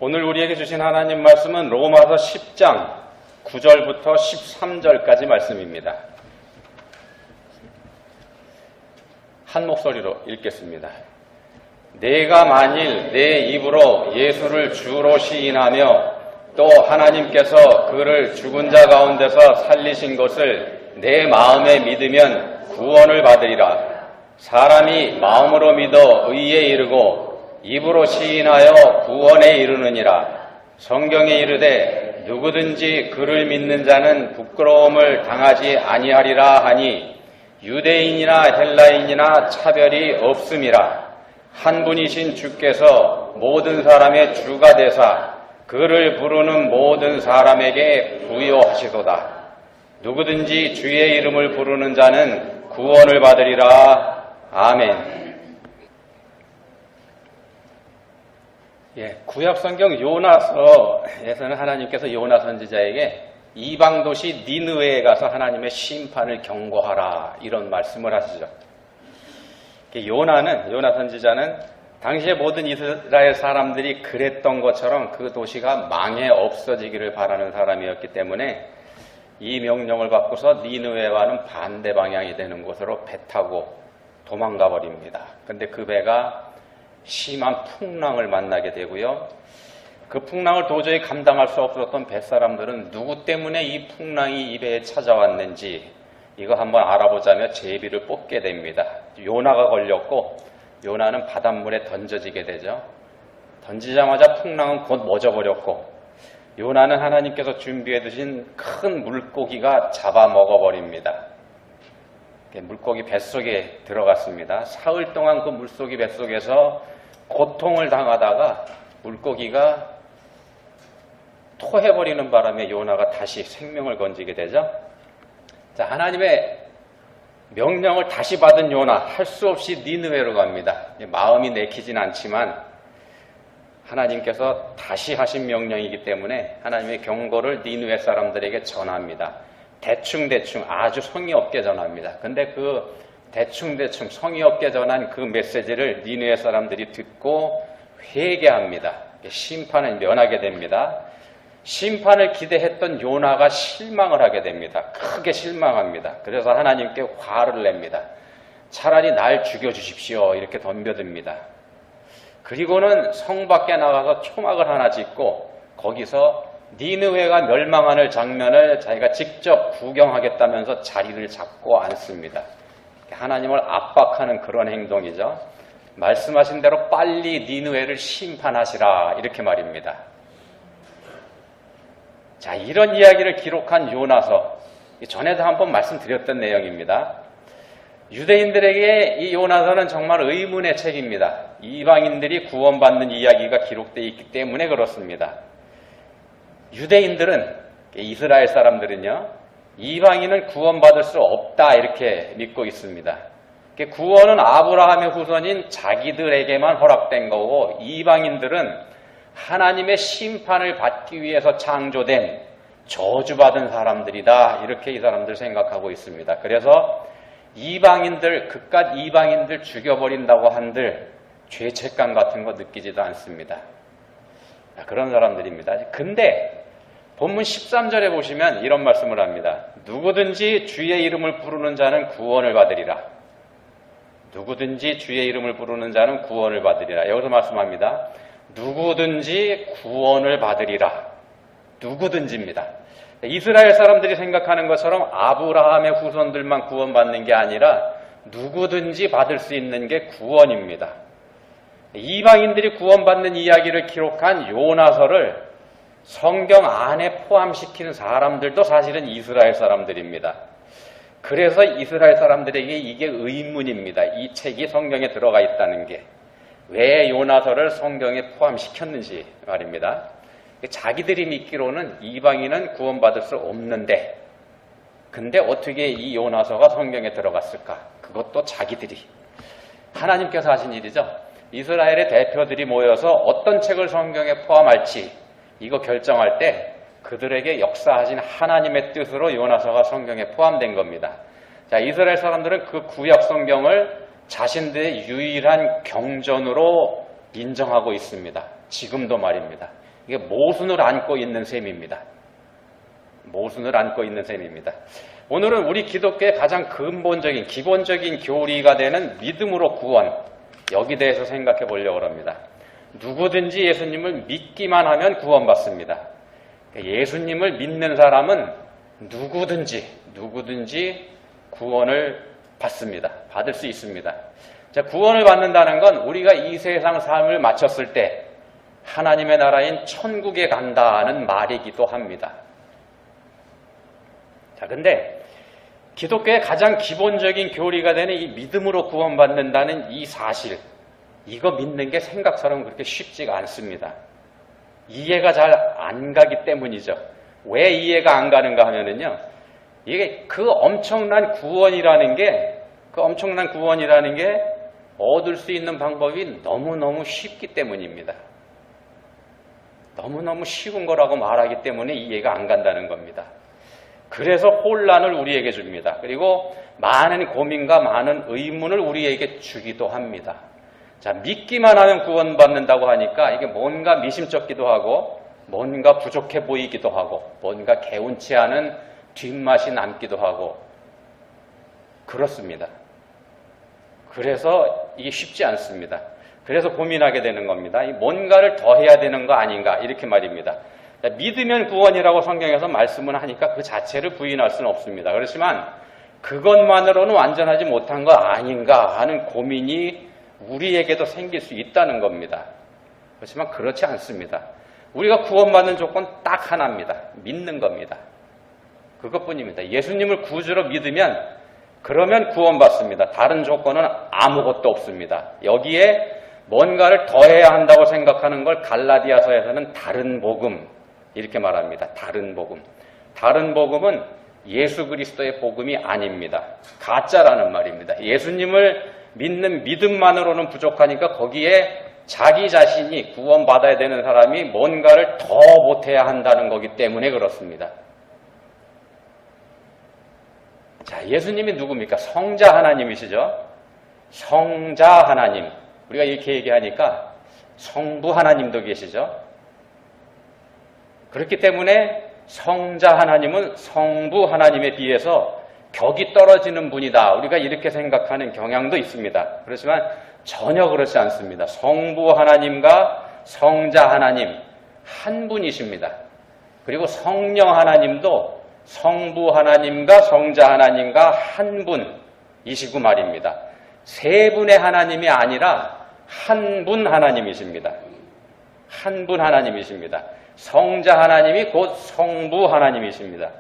오늘 우리에게 주신 하나님 말씀은 로마서 10장 9절부터 13절까지 말씀입니다. 한 목소리로 읽겠습니다. 내가 만일 내 입으로 예수를 주로 시인하며 또 하나님께서 그를 죽은 자 가운데서 살리신 것을 내 마음에 믿으면 구원을 받으리라. 사람이 마음으로 믿어 의에 이르고 입으로 시인하여 구원에 이르느니라. 성경에 이르되 누구든지 그를 믿는 자는 부끄러움을 당하지 아니하리라 하니 유대인이나 헬라인이나 차별이 없음이라. 한 분이신 주께서 모든 사람의 주가 되사 그를 부르는 모든 사람에게 부여하시도다. 누구든지 주의 이름을 부르는 자는 구원을 받으리라. 아멘. 구약 성경 요나서에서는 하나님께서 요나 선지자에게 이방 도시 니느웨에 가서 하나님의 심판을 경고하라 이런 말씀을 하시죠. 요나 선지자는 당시에 모든 이스라엘 사람들이 그랬던 것처럼 그 도시가 망해 없어지기를 바라는 사람이었기 때문에 이 명령을 받고서 니느웨와는 반대 방향이 되는 곳으로 배 타고 도망가 버립니다. 근데 그 배가 심한 풍랑을 만나게 되고요. 그 풍랑을 도저히 감당할 수 없었던 뱃사람들은 누구 때문에 이 풍랑이 이 배에 찾아왔는지 이거 한번 알아보자며 제비를 뽑게 됩니다. 요나가 걸렸고 요나는 바닷물에 던져지게 되죠. 던지자마자 풍랑은 곧 멎어버렸고 요나는 하나님께서 준비해 두신 큰 물고기가 잡아먹어버립니다. 물고기 뱃속에 들어갔습니다. 사흘 동안 그 물고기 뱃속에서 고통을 당하다가 물고기가 토해버리는 바람에 요나가 다시 생명을 건지게 되죠. 자, 하나님의 명령을 다시 받은 요나 할 수 없이 니느웨로 갑니다. 마음이 내키진 않지만 하나님께서 다시 하신 명령이기 때문에 하나님의 경고를 니느웨 사람들에게 전합니다. 대충 아주 성의 없게 전합니다. 근데 그 대충 성의 없게 전한 그 메시지를 니느웨 사람들이 듣고 회개합니다. 심판을 면하게 됩니다. 심판을 기대했던 요나가 실망을 하게 됩니다. 크게 실망합니다. 그래서 하나님께 화를 냅니다. 차라리 날 죽여주십시오 이렇게 덤벼듭니다. 그리고는 성 밖에 나가서 초막을 하나 짓고 거기서 니느웨가 멸망하는 장면을 자기가 직접 구경하겠다면서 자리를 잡고 앉습니다. 하나님을 압박하는 그런 행동이죠. 말씀하신 대로 빨리 니느웨를 심판하시라 이렇게 말입니다. 자, 이런 이야기를 기록한 요나서, 전에도 한번 말씀드렸던 내용입니다. 유대인들에게 이 요나서는 정말 의문의 책입니다. 이방인들이 구원받는 이야기가 기록되어 있기 때문에 그렇습니다. 유대인들은, 이스라엘 사람들은요, 이방인은 구원받을 수 없다 이렇게 믿고 있습니다. 구원은 아브라함의 후손인 자기들에게만 허락된 거고 이방인들은 하나님의 심판을 받기 위해서 창조된 저주받은 사람들이다 이렇게 이 사람들 생각하고 있습니다. 그래서 이방인들, 그깟 이방인들 죽여버린다고 한들 죄책감 같은 거 느끼지도 않습니다. 그런 사람들입니다. 근데 본문 13절에 보시면 이런 말씀을 합니다. 누구든지 주의 이름을 부르는 자는 구원을 받으리라. 누구든지 주의 이름을 부르는 자는 구원을 받으리라. 여기서 말씀합니다. 누구든지 구원을 받으리라. 누구든지입니다. 이스라엘 사람들이 생각하는 것처럼 아브라함의 후손들만 구원받는 게 아니라 누구든지 받을 수 있는 게 구원입니다. 이방인들이 구원받는 이야기를 기록한 요나서를 성경 안에 포함시키는 사람들도 사실은 이스라엘 사람들입니다. 그래서 이스라엘 사람들에게 이게 의문입니다. 이 책이 성경에 들어가 있다는 게. 왜 요나서를 성경에 포함시켰는지 말입니다. 자기들이 믿기로는 이방인은 구원받을 수 없는데 근데 어떻게 이 요나서가 성경에 들어갔을까? 그것도 자기들이. 하나님께서 하신 일이죠. 이스라엘의 대표들이 모여서 어떤 책을 성경에 포함할지 이거 결정할 때 그들에게 역사하신 하나님의 뜻으로 요나서가 성경에 포함된 겁니다. 자, 이스라엘 사람들은 그 구약 성경을 자신들의 유일한 경전으로 인정하고 있습니다. 지금도 말입니다. 이게 모순을 안고 있는 셈입니다. 모순을 안고 있는 셈입니다. 오늘은 우리 기독교의 가장 근본적인 기본적인 교리가 되는 믿음으로 구원, 여기 대해서 생각해 보려고 합니다. 누구든지 예수님을 믿기만 하면 구원받습니다. 예수님을 믿는 사람은 누구든지 구원을 받습니다. 받을 수 있습니다. 자, 구원을 받는다는 건 우리가 이 세상 삶을 마쳤을 때 하나님의 나라인 천국에 간다는 말이기도 합니다. 자, 근데 기독교의 가장 기본적인 교리가 되는 이 믿음으로 구원받는다는 이 사실, 이거 믿는 게 생각처럼 그렇게 쉽지가 않습니다. 이해가 잘 안 가기 때문이죠. 왜 이해가 안 가는가 하면은요, 이게 그 엄청난 구원이라는 게 얻을 수 있는 방법이 너무너무 쉽기 때문입니다. 너무너무 쉬운 거라고 말하기 때문에 이해가 안 간다는 겁니다. 그래서 혼란을 우리에게 줍니다. 그리고 많은 고민과 많은 의문을 우리에게 주기도 합니다. 자, 믿기만 하면 구원받는다고 하니까 이게 뭔가 미심쩍기도 하고 뭔가 부족해 보이기도 하고 뭔가 개운치 않은 뒷맛이 남기도 하고 그렇습니다. 그래서 이게 쉽지 않습니다. 그래서 고민하게 되는 겁니다. 뭔가를 더 해야 되는 거 아닌가 이렇게 말입니다. 믿으면 구원이라고 성경에서 말씀을 하니까 그 자체를 부인할 수는 없습니다. 그렇지만 그것만으로는 완전하지 못한 거 아닌가 하는 고민이 우리에게도 생길 수 있다는 겁니다. 그렇지만 그렇지 않습니다. 우리가 구원받는 조건 딱 하나입니다. 믿는 겁니다. 그것뿐입니다. 예수님을 구주로 믿으면 그러면 구원받습니다. 다른 조건은 아무것도 없습니다. 여기에 뭔가를 더해야 한다고 생각하는 걸 갈라디아서에서는 다른 복음 이렇게 말합니다. 다른 복음. 다른 복음은 예수 그리스도의 복음이 아닙니다. 가짜라는 말입니다. 예수님을 믿는 믿음만으로는 부족하니까 거기에 자기 자신이 구원받아야 되는 사람이 뭔가를 더 못해야 한다는 거기 때문에 그렇습니다. 자, 예수님이 누굽니까? 성자 하나님이시죠? 성자 하나님. 우리가 이렇게 얘기하니까 성부 하나님도 계시죠? 그렇기 때문에 성자 하나님은 성부 하나님에 비해서 격이 떨어지는 분이다. 우리가 이렇게 생각하는 경향도 있습니다. 그렇지만 전혀 그렇지 않습니다. 성부 하나님과 성자 하나님 한 분이십니다. 그리고 성령 하나님도 성부 하나님과 성자 하나님과 한 분이시고 말입니다. 세 분의 하나님이 아니라 한 분 하나님이십니다. 한 분 하나님이십니다. 성자 하나님이 곧 성부 하나님이십니다.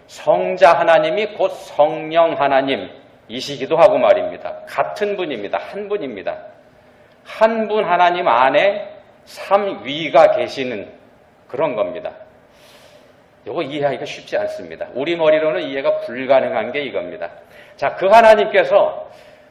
성자 하나님이 곧 성령 하나님이시기도 하고 말입니다. 같은 분입니다. 한 분입니다. 한 분 하나님 안에 삼위가 계시는 그런 겁니다. 이거 이해하기가 쉽지 않습니다. 우리 머리로는 이해가 불가능한 게 이겁니다. 자, 그 하나님께서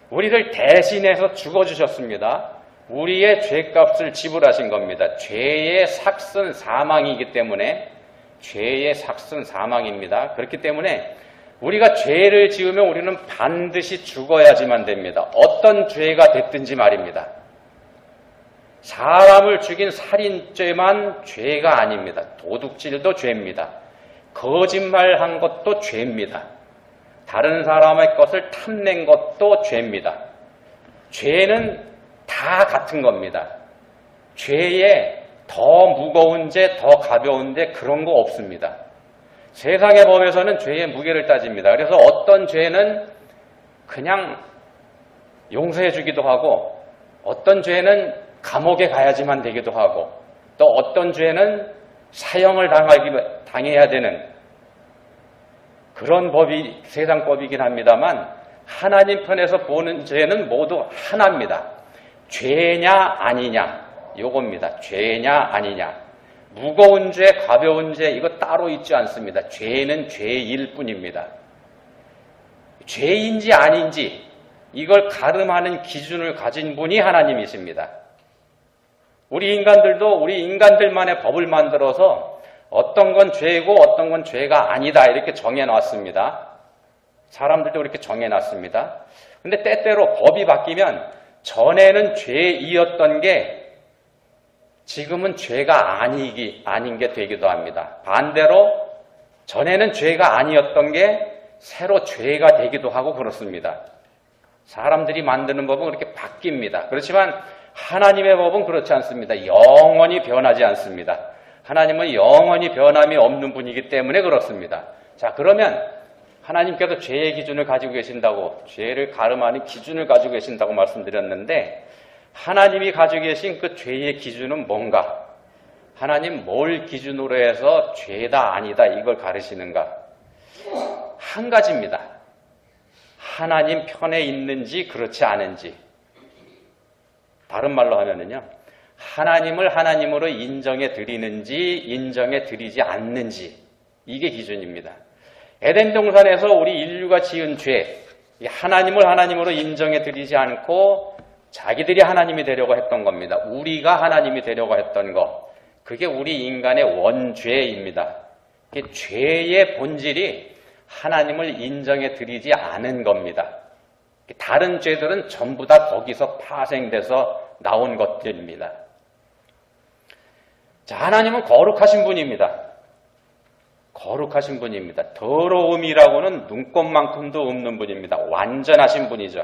우리를 대신해서 죽어주셨습니다. 우리의 죄값을 지불하신 겁니다. 죄의 삭은 사망이기 때문에 죄의 삭은 사망입니다. 그렇기 때문에 우리가 죄를 지으면 우리는 반드시 죽어야지만 됩니다. 어떤 죄가 됐든지 말입니다. 사람을 죽인 살인죄만 죄가 아닙니다. 도둑질도 죄입니다. 거짓말한 것도 죄입니다. 다른 사람의 것을 탐낸 것도 죄입니다. 죄는 다 같은 겁니다. 죄에 더 무거운 죄, 더 가벼운 죄 그런 거 없습니다. 세상의 법에서는 죄의 무게를 따집니다. 그래서 어떤 죄는 그냥 용서해 주기도 하고 어떤 죄는 감옥에 가야지만 되기도 하고 또 어떤 죄는 사형을 당해야 되는 그런 법이 세상 법이긴 합니다만 하나님 편에서 보는 죄는 모두 하나입니다. 죄냐 아니냐 요겁니다. 죄냐 아니냐. 무거운 죄, 가벼운 죄 이거 따로 있지 않습니다. 죄는 죄일 뿐입니다. 죄인지 아닌지 이걸 가름하는 기준을 가진 분이 하나님이십니다. 우리 인간들만의 법을 만들어서 어떤 건 죄고 어떤 건 죄가 아니다 이렇게 정해놨습니다. 사람들도 그렇게 정해놨습니다. 근데 때때로 법이 바뀌면 전에는 죄이었던 게 지금은 죄가 아닌 게 되기도 합니다. 반대로 전에는 죄가 아니었던 게 새로 죄가 되기도 하고 그렇습니다. 사람들이 만드는 법은 그렇게 바뀝니다. 그렇지만 하나님의 법은 그렇지 않습니다. 영원히 변하지 않습니다. 하나님은 영원히 변함이 없는 분이기 때문에 그렇습니다. 자, 그러면 하나님께서 죄의 기준을 가지고 계신다고, 죄를 가름하는 기준을 가지고 계신다고 말씀드렸는데, 하나님이 가지고 계신 그 죄의 기준은 뭔가? 하나님 뭘 기준으로 해서 죄다 아니다 이걸 가르치는가? 한 가지입니다. 하나님 편에 있는지 그렇지 않은지. 다른 말로 하면은요, 하나님을 하나님으로 인정해 드리는지 인정해 드리지 않는지, 이게 기준입니다. 에덴 동산에서 우리 인류가 지은 죄, 하나님을 하나님으로 인정해 드리지 않고 자기들이 하나님이 되려고 했던 겁니다. 우리가 하나님이 되려고 했던 거, 그게 우리 인간의 원죄입니다. 죄의 본질이 하나님을 인정해 드리지 않은 겁니다. 다른 죄들은 전부 다 거기서 파생돼서 나온 것들입니다. 자, 하나님은 거룩하신 분입니다. 거룩하신 분입니다. 더러움이라고는 눈꼽만큼도 없는 분입니다. 완전하신 분이죠.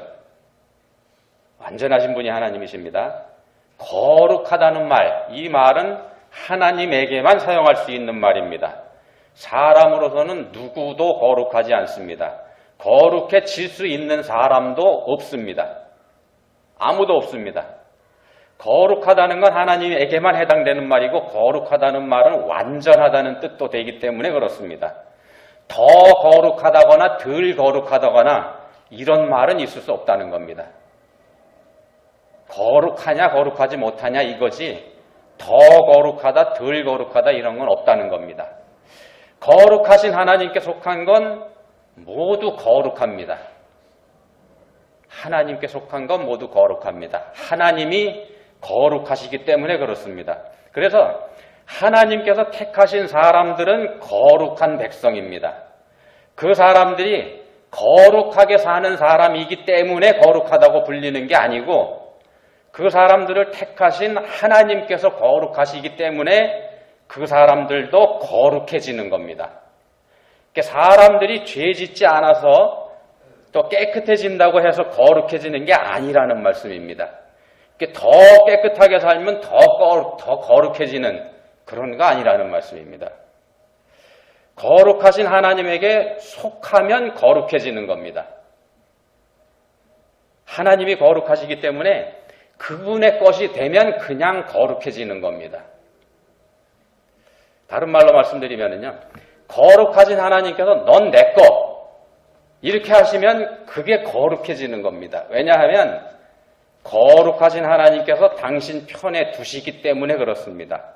완전하신 분이 하나님이십니다. 거룩하다는 말, 이 말은 하나님에게만 사용할 수 있는 말입니다. 사람으로서는 누구도 거룩하지 않습니다. 거룩해질 수 있는 사람도 없습니다. 아무도 없습니다. 거룩하다는 건 하나님에게만 해당되는 말이고, 거룩하다는 말은 완전하다는 뜻도 되기 때문에 그렇습니다. 더 거룩하다거나 덜 거룩하다거나 이런 말은 있을 수 없다는 겁니다. 거룩하냐 거룩하지 못하냐 이거지, 더 거룩하다 덜 거룩하다 이런 건 없다는 겁니다. 거룩하신 하나님께 속한 건 모두 거룩합니다. 하나님께 속한 건 모두 거룩합니다. 하나님이 거룩하시기 때문에 그렇습니다. 그래서 하나님께서 택하신 사람들은 거룩한 백성입니다. 그 사람들이 거룩하게 사는 사람이기 때문에 거룩하다고 불리는 게 아니고, 그 사람들을 택하신 하나님께서 거룩하시기 때문에 그 사람들도 거룩해지는 겁니다. 사람들이 죄 짓지 않아서 또 깨끗해진다고 해서 거룩해지는 게 아니라는 말씀입니다. 더 깨끗하게 살면 더 거룩해지는 그런 거 아니라는 말씀입니다. 거룩하신 하나님에게 속하면 거룩해지는 겁니다. 하나님이 거룩하시기 때문에 그분의 것이 되면 그냥 거룩해지는 겁니다. 다른 말로 말씀드리면요, 거룩하신 하나님께서 넌 내 거 이렇게 하시면 그게 거룩해지는 겁니다. 왜냐하면 거룩하신 하나님께서 당신 편에 두시기 때문에 그렇습니다.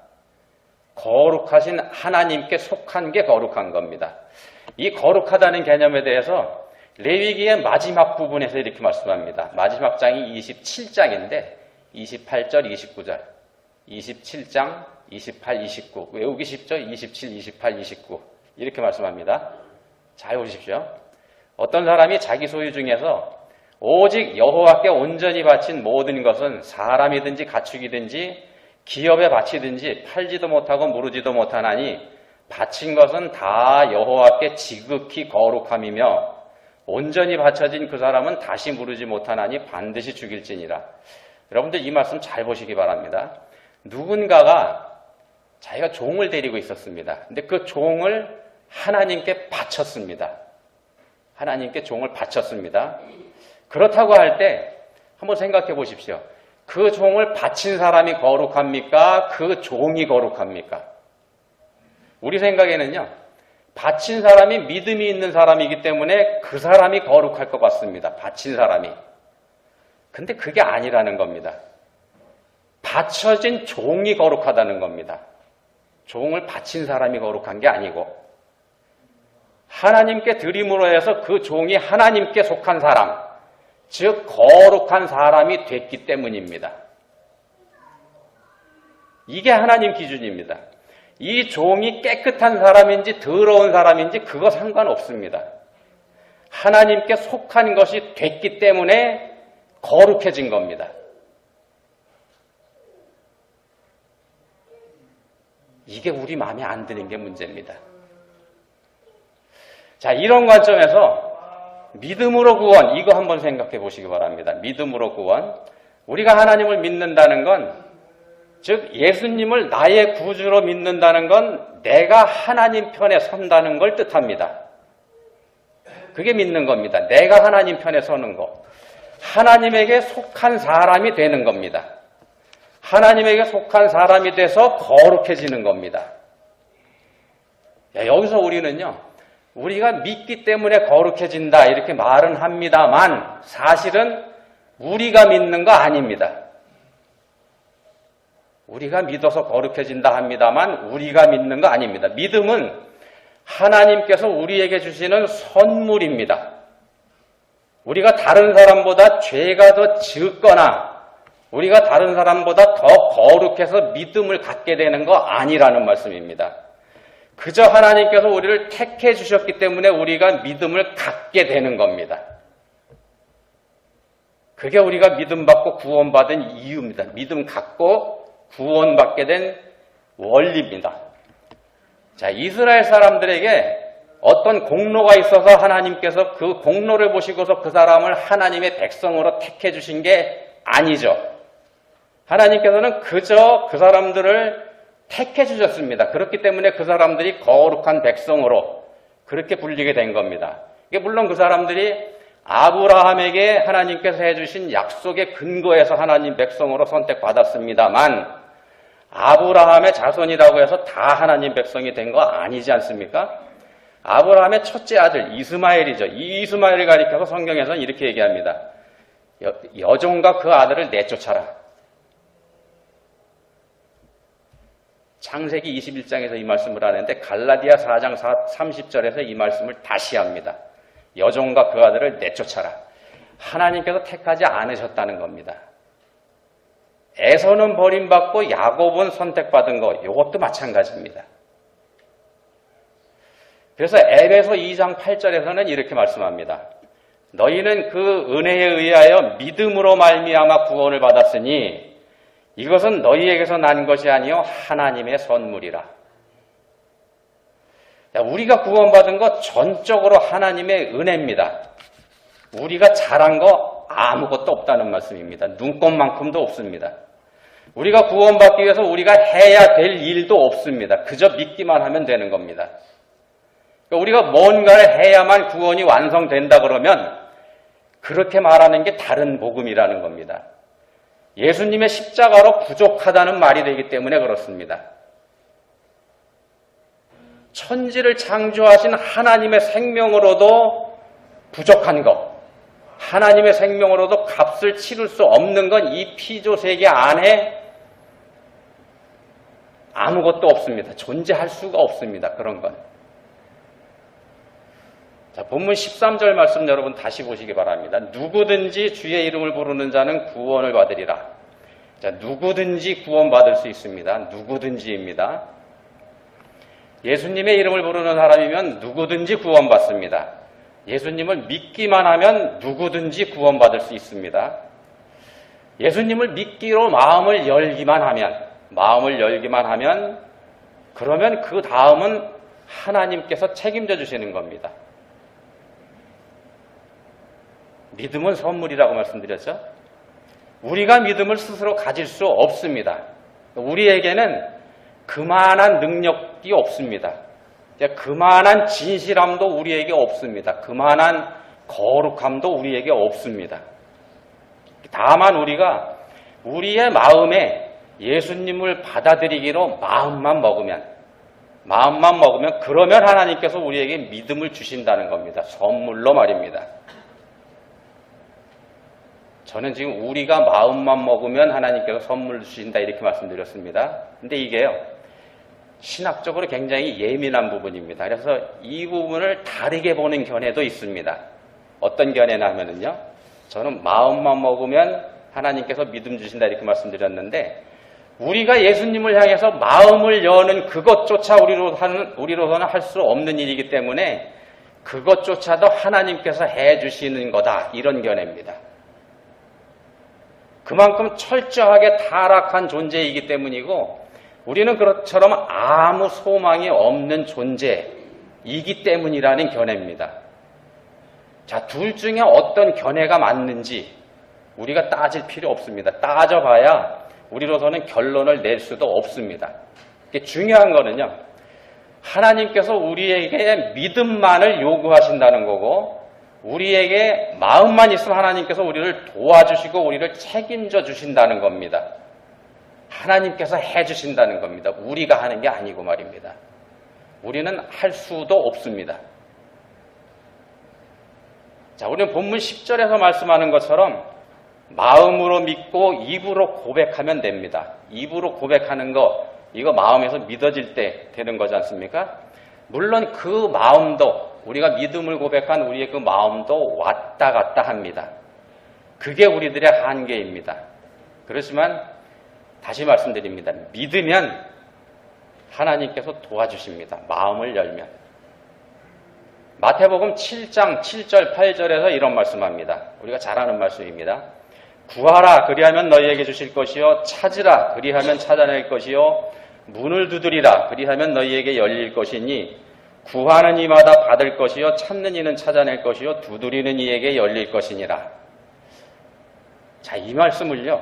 거룩하신 하나님께 속한 게 거룩한 겁니다. 이 거룩하다는 개념에 대해서 레위기의 마지막 부분에서 이렇게 말씀합니다. 마지막 장이 27장인데 28절, 29절, 27장, 28, 29 외우기 쉽죠? 27, 28, 29 이렇게 말씀합니다. 잘 보십시오. 어떤 사람이 자기 소유 중에서 오직 여호와께 온전히 바친 모든 것은 사람이든지 가축이든지 기업에 바치든지 팔지도 못하고 무르지도 못하나니 바친 것은 다 여호와께 지극히 거룩함이며 온전히 바쳐진 그 사람은 다시 무르지 못하나니 반드시 죽일지니라. 여러분들 이 말씀 잘 보시기 바랍니다. 누군가가 자기가 종을 데리고 있었습니다. 근데 그 종을 하나님께 바쳤습니다. 하나님께 종을 바쳤습니다. 그렇다고 할 때 한번 생각해 보십시오. 그 종을 바친 사람이 거룩합니까? 그 종이 거룩합니까? 우리 생각에는요, 바친 사람이 믿음이 있는 사람이기 때문에 그 사람이 거룩할 것 같습니다. 바친 사람이. 근데 그게 아니라는 겁니다. 바쳐진 종이 거룩하다는 겁니다. 종을 바친 사람이 거룩한 게 아니고, 하나님께 드림으로 해서 그 종이 하나님께 속한 사람, 즉 거룩한 사람이 됐기 때문입니다. 이게 하나님 기준입니다. 이 종이 깨끗한 사람인지 더러운 사람인지 그거 상관없습니다. 하나님께 속한 것이 됐기 때문에 거룩해진 겁니다. 이게 우리 마음에 안 드는 게 문제입니다. 자, 이런 관점에서 믿음으로 구원, 이거 한번 생각해 보시기 바랍니다. 믿음으로 구원. 우리가 하나님을 믿는다는 건, 즉 예수님을 나의 구주로 믿는다는 건 내가 하나님 편에 선다는 걸 뜻합니다. 그게 믿는 겁니다. 내가 하나님 편에 서는 거. 하나님에게 속한 사람이 되는 겁니다. 하나님에게 속한 사람이 돼서 거룩해지는 겁니다. 여기서 우리는요, 우리가 믿기 때문에 거룩해진다 이렇게 말은 합니다만 사실은 우리가 믿는 거 아닙니다. 우리가 믿어서 거룩해진다 합니다만 우리가 믿는 거 아닙니다. 믿음은 하나님께서 우리에게 주시는 선물입니다. 우리가 다른 사람보다 죄가 더 적거나 우리가 다른 사람보다 더 거룩해서 믿음을 갖게 되는 거 아니라는 말씀입니다. 그저 하나님께서 우리를 택해 주셨기 때문에 우리가 믿음을 갖게 되는 겁니다. 그게 우리가 믿음 받고 구원받은 이유입니다. 믿음 갖고 구원받게 된 원리입니다. 자, 이스라엘 사람들에게 어떤 공로가 있어서 하나님께서 그 공로를 보시고서 그 사람을 하나님의 백성으로 택해 주신 게 아니죠. 하나님께서는 그저 그 사람들을 택해 주셨습니다. 그렇기 때문에 그 사람들이 거룩한 백성으로 그렇게 불리게 된 겁니다. 이게 물론 그 사람들이 아브라함에게 하나님께서 해주신 약속의 근거에서 하나님 백성으로 선택받았습니다만 아브라함의 자손이라고 해서 다 하나님 백성이 된 거 아니지 않습니까? 아브라함의 첫째 아들 이스마엘이죠. 이 이스마엘을 가리켜서 성경에서는 이렇게 얘기합니다. 여종과 그 아들을 내쫓아라. 창세기 21장에서 이 말씀을 하는데 갈라디아 4장 30절에서 이 말씀을 다시 합니다. 여종과 그 아들을 내쫓아라. 하나님께서 택하지 않으셨다는 겁니다. 에서는 버림받고 야곱은 선택받은 거, 이것도 마찬가지입니다. 그래서 에베소 2장 8절에서는 이렇게 말씀합니다. 너희는 그 은혜에 의하여 믿음으로 말미암아 구원을 받았으니 이것은 너희에게서 난 것이 아니요 하나님의 선물이라. 우리가 구원받은 것 전적으로 하나님의 은혜입니다. 우리가 잘한 거 아무것도 없다는 말씀입니다. 눈꼽만큼도 없습니다. 우리가 구원받기 위해서 우리가 해야 될 일도 없습니다. 그저 믿기만 하면 되는 겁니다. 우리가 뭔가를 해야만 구원이 완성된다 그러면 그렇게 말하는 게 다른 복음이라는 겁니다. 예수님의 십자가로 부족하다는 말이 되기 때문에 그렇습니다. 천지를 창조하신 하나님의 생명으로도 부족한 것, 하나님의 생명으로도 값을 치를 수 없는 건 이 피조 세계 안에 아무것도 없습니다. 존재할 수가 없습니다. 그런 건. 자, 본문 13절 말씀 여러분 다시 보시기 바랍니다. 누구든지 주의 이름을 부르는 자는 구원을 받으리라. 자, 누구든지 구원받을 수 있습니다. 누구든지입니다. 예수님의 이름을 부르는 사람이면 누구든지 구원받습니다. 예수님을 믿기만 하면 누구든지 구원받을 수 있습니다. 예수님을 믿기로 마음을 열기만 하면 그러면 그 다음은 하나님께서 책임져 주시는 겁니다. 믿음은 선물이라고 말씀드렸죠. 우리가 믿음을 스스로 가질 수 없습니다. 우리에게는 그만한 능력이 없습니다. 그만한 진실함도 우리에게 없습니다. 그만한 거룩함도 우리에게 없습니다. 다만 우리가 우리의 마음에 예수님을 받아들이기로 마음만 먹으면 그러면 하나님께서 우리에게 믿음을 주신다는 겁니다. 선물로 말입니다. 저는 지금 우리가 마음만 먹으면 하나님께서 선물을 주신다 이렇게 말씀드렸습니다. 근데 이게요, 신학적으로 굉장히 예민한 부분입니다. 그래서 이 부분을 다르게 보는 견해도 있습니다. 어떤 견해나 하면은요, 저는 마음만 먹으면 하나님께서 믿음 주신다 이렇게 말씀드렸는데, 우리가 예수님을 향해서 마음을 여는 그것조차 우리로서는 할 수 없는 일이기 때문에 그것조차도 하나님께서 해주시는 거다, 이런 견해입니다. 그만큼 철저하게 타락한 존재이기 때문이고 우리는 그것처럼 아무 소망이 없는 존재이기 때문이라는 견해입니다. 자, 둘 중에 어떤 견해가 맞는지 우리가 따질 필요 없습니다. 따져봐야 우리로서는 결론을 낼 수도 없습니다. 중요한 거는요, 하나님께서 우리에게 믿음만을 요구하신다는 거고, 우리에게 마음만 있으면 하나님께서 우리를 도와주시고 우리를 책임져 주신다는 겁니다. 하나님께서 해주신다는 겁니다. 우리가 하는 게 아니고 말입니다. 우리는 할 수도 없습니다. 자, 우리는 본문 10절에서 말씀하는 것처럼 마음으로 믿고 입으로 고백하면 됩니다. 입으로 고백하는 거, 이거 마음에서 믿어질 때 되는 거지 않습니까? 물론 그 마음도, 우리가 믿음을 고백한 우리의 그 마음도 왔다 갔다 합니다. 그게 우리들의 한계입니다. 그렇지만 다시 말씀드립니다. 믿으면 하나님께서 도와주십니다. 마음을 열면. 마태복음 7장 7절 8절에서 이런 말씀합니다. 우리가 잘 아는 말씀입니다. 구하라 그리하면 너희에게 주실 것이요, 찾으라 그리하면 찾아낼 것이요, 문을 두드리라 그리하면 너희에게 열릴 것이니 구하는 이마다 받을 것이요, 찾는 이는 찾아낼 것이요, 두드리는 이에게 열릴 것이니라. 자, 이 말씀을요,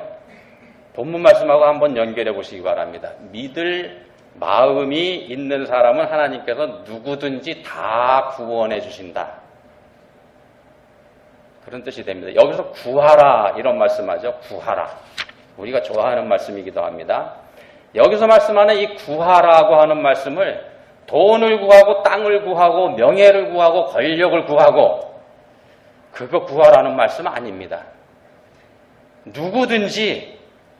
본문 말씀하고 한번 연결해 보시기 바랍니다. 믿을 마음이 있는 사람은 하나님께서 누구든지 다 구원해 주신다. 그런 뜻이 됩니다. 여기서 구하라 이런 말씀하죠. 구하라. 우리가 좋아하는 말씀이기도 합니다. 여기서 말씀하는 이 구하라고 하는 말씀을 돈을 구하고 땅을 구하고 명예를 구하고 권력을 구하고 그거 구하라는 말씀 아닙니다. 누구든지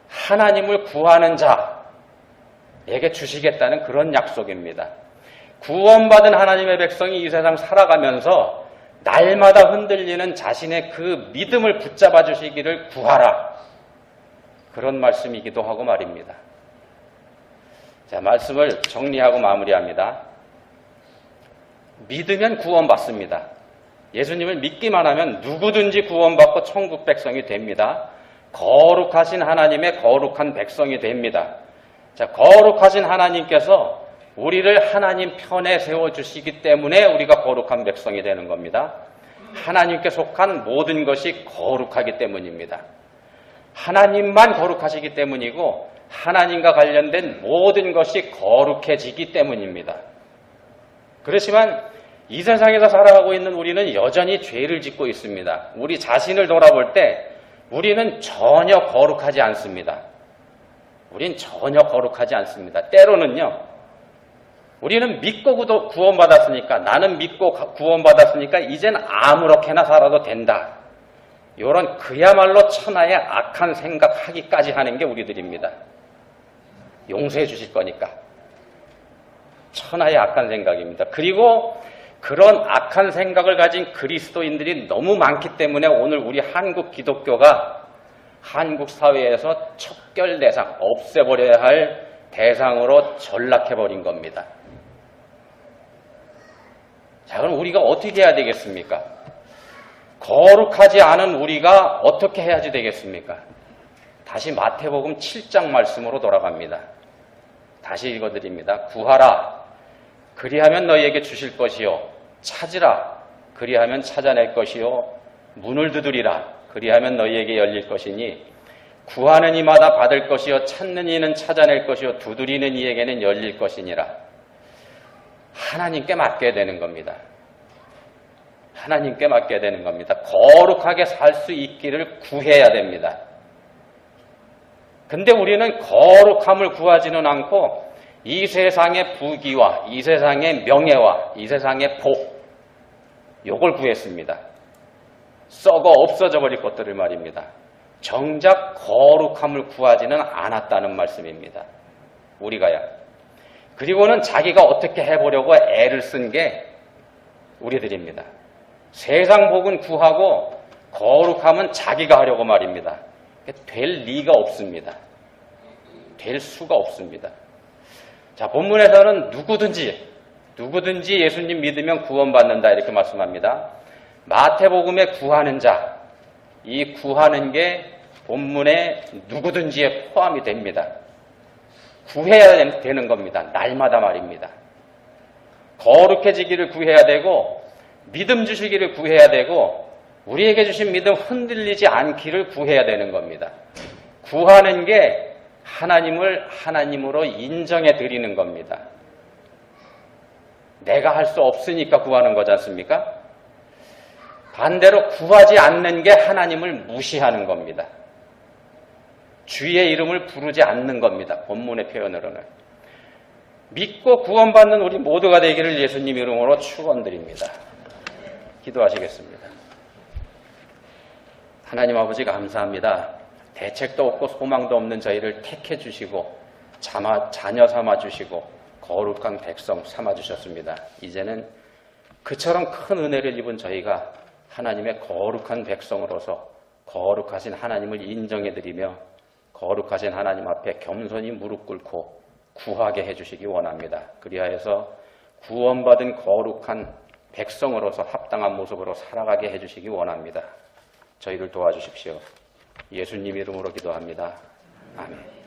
하나님을 구하는 자에게 주시겠다는 그런 약속입니다. 구원받은 하나님의 백성이 이 세상 살아가면서 날마다 흔들리는 자신의 그 믿음을 붙잡아 주시기를 구하라. 그런 말씀이기도 하고 말입니다. 자, 말씀을 정리하고 마무리합니다. 믿으면 구원받습니다. 예수님을 믿기만 하면 누구든지 구원받고 천국 백성이 됩니다. 거룩하신 하나님의 거룩한 백성이 됩니다. 자, 거룩하신 하나님께서 우리를 하나님 편에 세워주시기 때문에 우리가 거룩한 백성이 되는 겁니다. 하나님께 속한 모든 것이 거룩하기 때문입니다. 하나님만 거룩하시기 때문이고 하나님과 관련된 모든 것이 거룩해지기 때문입니다. 그렇지만 이 세상에서 살아가고 있는 우리는 여전히 죄를 짓고 있습니다. 우리 자신을 돌아볼 때 우리는 전혀 거룩하지 않습니다. 우린 전혀 거룩하지 않습니다. 때로는요, 우리는 믿고 구원받았으니까, 나는 믿고 구원받았으니까 이젠 아무렇게나 살아도 된다. 이런 그야말로 천하의 악한 생각하기까지 하는 게 우리들입니다. 용서해 주실 거니까. 천하의 악한 생각입니다. 그리고 그런 악한 생각을 가진 그리스도인들이 너무 많기 때문에 오늘 우리 한국 기독교가 한국 사회에서 척결 대상, 없애버려야 할 대상으로 전락해버린 겁니다. 자, 그럼 우리가 어떻게 해야 되겠습니까? 거룩하지 않은 우리가 어떻게 해야지 되겠습니까? 다시 마태복음 7장 말씀으로 돌아갑니다. 다시 읽어드립니다. 구하라. 그리하면 너희에게 주실 것이요. 찾으라. 그리하면 찾아낼 것이요. 문을 두드리라. 그리하면 너희에게 열릴 것이니 구하는 이마다 받을 것이요. 찾는 이는 찾아낼 것이요. 두드리는 이에게는 열릴 것이니라. 하나님께 맡겨야 되는 겁니다. 하나님께 맡겨야 되는 겁니다. 거룩하게 살 수 있기를 구해야 됩니다. 근데 우리는 거룩함을 구하지는 않고 이 세상의 부귀와 이 세상의 명예와 이 세상의 복, 요걸 구했습니다. 썩어 없어져 버릴 것들을 말입니다. 정작 거룩함을 구하지는 않았다는 말씀입니다. 우리가요. 그리고는 자기가 어떻게 해보려고 애를 쓴 게 우리들입니다. 세상 복은 구하고 거룩함은 자기가 하려고 말입니다. 될 리가 없습니다. 될 수가 없습니다. 자, 본문에서는 누구든지 예수님 믿으면 구원받는다 이렇게 말씀합니다. 마태복음에 구하는 자, 이 구하는 게 본문에 누구든지에 포함이 됩니다. 구해야 되는 겁니다. 날마다 말입니다. 거룩해지기를 구해야 되고 믿음 주시기를 구해야 되고 우리에게 주신 믿음 흔들리지 않기를 구해야 되는 겁니다. 구하는 게 하나님을 하나님으로 인정해 드리는 겁니다. 내가 할 수 없으니까 구하는 거지 않습니까? 반대로 구하지 않는 게 하나님을 무시하는 겁니다. 주의 이름을 부르지 않는 겁니다. 본문의 표현으로는. 믿고 구원받는 우리 모두가 되기를 예수님 이름으로 축원드립니다. 기도하시겠습니다. 하나님 아버지 감사합니다. 대책도 없고 소망도 없는 저희를 택해 주시고 자녀 삼아 주시고 거룩한 백성 삼아 주셨습니다. 이제는 그처럼 큰 은혜를 입은 저희가 하나님의 거룩한 백성으로서 거룩하신 하나님을 인정해 드리며 거룩하신 하나님 앞에 겸손히 무릎 꿇고 구하게 해주시기 원합니다. 그리하여서 구원받은 거룩한 백성으로서 합당한 모습으로 살아가게 해주시기 원합니다. 저희를 도와주십시오. 예수님 이름으로 기도합니다. 아멘.